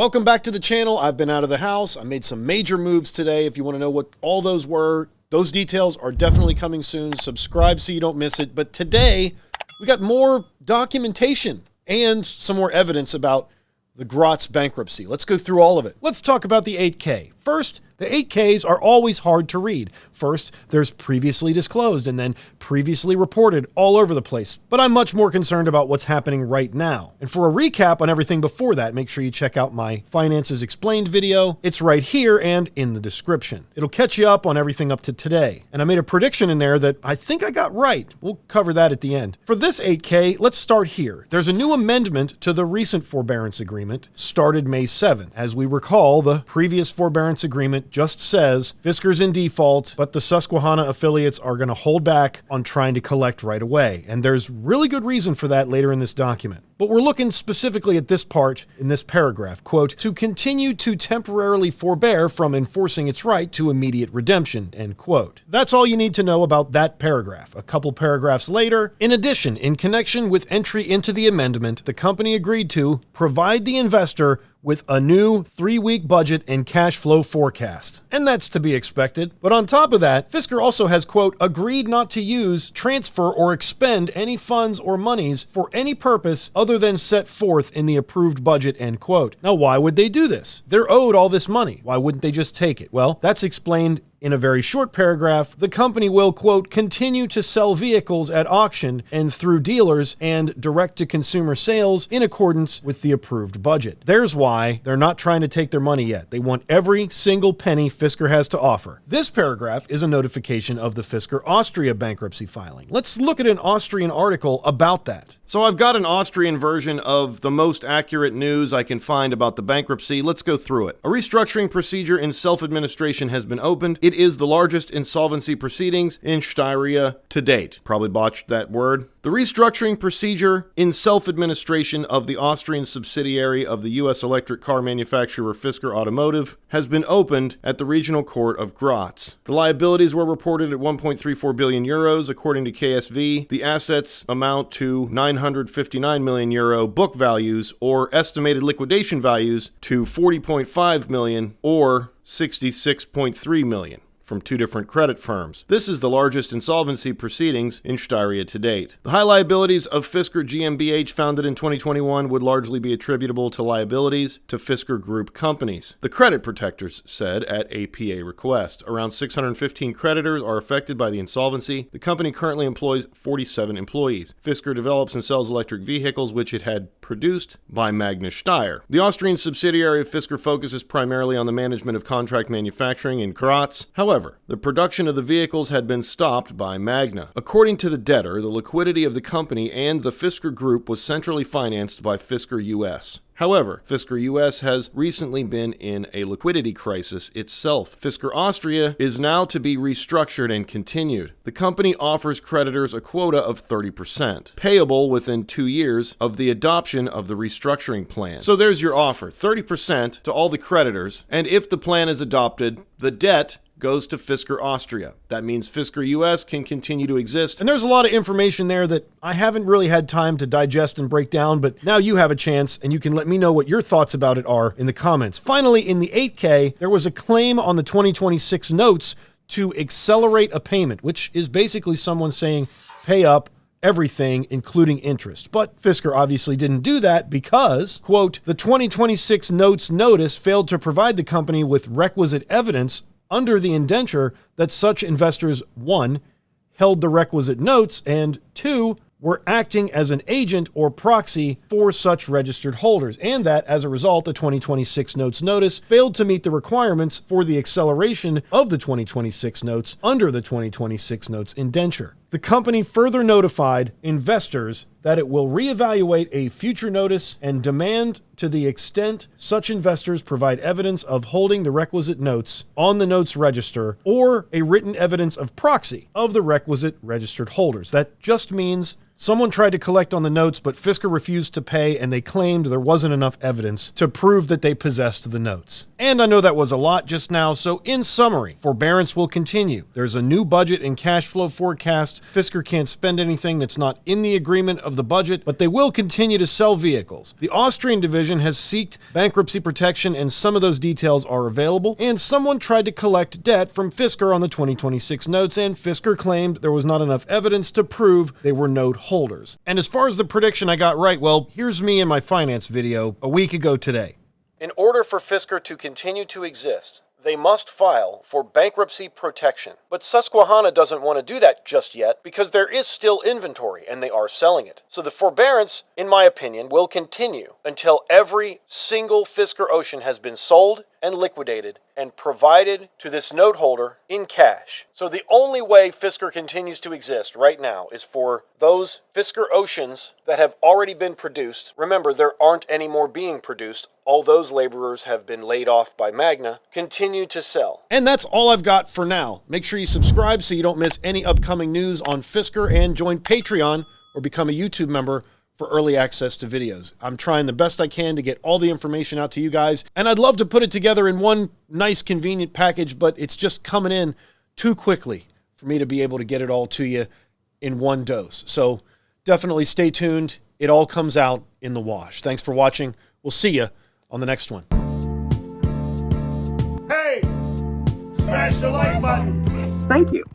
Welcome back to the channel. I've been out of the house. I made some major moves today. If you want to know what all those were, those details are definitely coming soon. Subscribe so you don't miss it. But today, we got more documentation and some more evidence about the Graz bankruptcy. Let's go through all of it. Let's talk about the 8K. First, the 8Ks are always hard to read. First, there's previously disclosed and then previously reported all over the place. But I'm much more concerned about what's happening right now. And for a recap on everything before that, make sure you check out my Finances Explained video. It's right here and in the description. It'll catch you up on everything up to today. And I made a prediction in there that I think I got right. We'll cover that at the end. For this 8K, let's start here. There's a new amendment to the recent forbearance agreement, started May 7. As we recall, the previous forbearance agreement just says Fisker's in default, but the Susquehanna affiliates are going to hold back on trying to collect right away. And there's really good reason for that later in this document. But we're looking specifically at this part in this paragraph, quote, to continue to temporarily forbear from enforcing its right to immediate redemption, end quote. That's all you need to know about that paragraph. A couple paragraphs later, in addition, in connection with entry into the amendment, the company agreed to provide the investor with a new 3-week budget and cash flow forecast. And that's to be expected. But on top of that, Fisker also has, quote, agreed not to use, transfer, or expend any funds or monies for any purpose other than set forth in the approved budget, end quote. Now, why would they do this? They're owed all this money. Why wouldn't they just take it? Well, that's explained in a very short paragraph. The company will, quote, continue to sell vehicles at auction and through dealers and direct-to-consumer sales in accordance with the approved budget. There's why they're not trying to take their money yet. They want every single penny Fisker has to offer. This paragraph is a notification of the Fisker Austria bankruptcy filing. Let's look at an Austrian article about that. So I've got an Austrian version of the most accurate news I can find about the bankruptcy. Let's go through it. A restructuring procedure in self-administration has been opened. It is the largest insolvency proceedings in Styria to date. Probably botched that word. The restructuring procedure in self-administration of the Austrian subsidiary of the U.S. electric car manufacturer Fisker Automotive has been opened at the Regional Court of Graz. The liabilities were reported at 1.34 billion euros, according to KSV. The assets amount to 959 million euro book values, or estimated liquidation values to 40.5 million or 66.3 million. From two different credit firms. This is the largest insolvency proceedings in Styria to date. The high liabilities of Fisker GmbH, founded in 2021, would largely be attributable to liabilities to Fisker Group companies. The credit protectors said at APA request. Around 615 creditors are affected by the insolvency. The company currently employs 47 employees. Fisker develops and sells electric vehicles, which it had produced by Magna Steyr. The Austrian subsidiary of Fisker focuses primarily on the management of contract manufacturing in Graz. However, the production of the vehicles had been stopped by Magna. According to the debtor, the liquidity of the company and the Fisker Group was centrally financed by Fisker US. However, Fisker US has recently been in a liquidity crisis itself. Fisker Austria is now to be restructured and continued. The company offers creditors a quota of 30%, payable within 2 years of the adoption of the restructuring plan. So there's your offer, 30% to all the creditors, and if the plan is adopted, the debt goes to Fisker Austria. That means Fisker US can continue to exist. And there's a lot of information there that I haven't really had time to digest and break down, but now you have a chance and you can let me know what your thoughts about it are in the comments. Finally, in the 8K, there was a claim on the 2026 notes to accelerate a payment, which is basically someone saying, pay up everything, including interest. But Fisker obviously didn't do that because, quote, the 2026 notes notice failed to provide the company with requisite evidence under the indenture that such investors, 1, held the requisite notes, and 2, were acting as an agent or proxy for such registered holders, and that, as a result, the 2026 notes notice failed to meet the requirements for the acceleration of the 2026 notes under the 2026 notes indenture. The company further notified investors that it will reevaluate a future notice and demand, to the extent such investors provide evidence of holding the requisite notes on the notes register or a written evidence of proxy of the requisite registered holders. That just means Someone tried to collect on the notes, but Fisker refused to pay, and they claimed there wasn't enough evidence to prove that they possessed the notes. And I know that was a lot just now, so in summary, forbearance will continue. There's a new budget and cash flow forecast. Fisker can't spend anything that's not in the agreement of the budget, but they will continue to sell vehicles. The Austrian division has sought bankruptcy protection, and some of those details are available. And someone tried to collect debt from Fisker on the 2026 notes, and Fisker claimed there was not enough evidence to prove they were note holders. And as far as the prediction I got right, well, here's me in my finance video a week ago today. In order for Fisker to continue to exist, they must file for bankruptcy protection. But Susquehanna doesn't want to do that just yet because there is still inventory and they are selling it. So the forbearance, in my opinion, will continue until every single Fisker Ocean has been sold and liquidated and provided to this note holder in cash. So the only way Fisker continues to exist right now is for those Fisker Oceans that have already been produced. Remember, there aren't any more being produced. All those laborers have been laid off by Magna. Continue to sell. And that's all I've got for now. Make sure you subscribe so you don't miss any upcoming news on Fisker, and join Patreon or become a YouTube member for early access to videos. I'm trying the best I can to get all the information out to you guys, and I'd love to put it together in one nice, convenient package, but it's just coming in too quickly for me to be able to get it all to you in one dose. So definitely stay tuned. It all comes out in the wash. Thanks for watching. We'll see you on the next one. Hey, smash the like button. Thank you.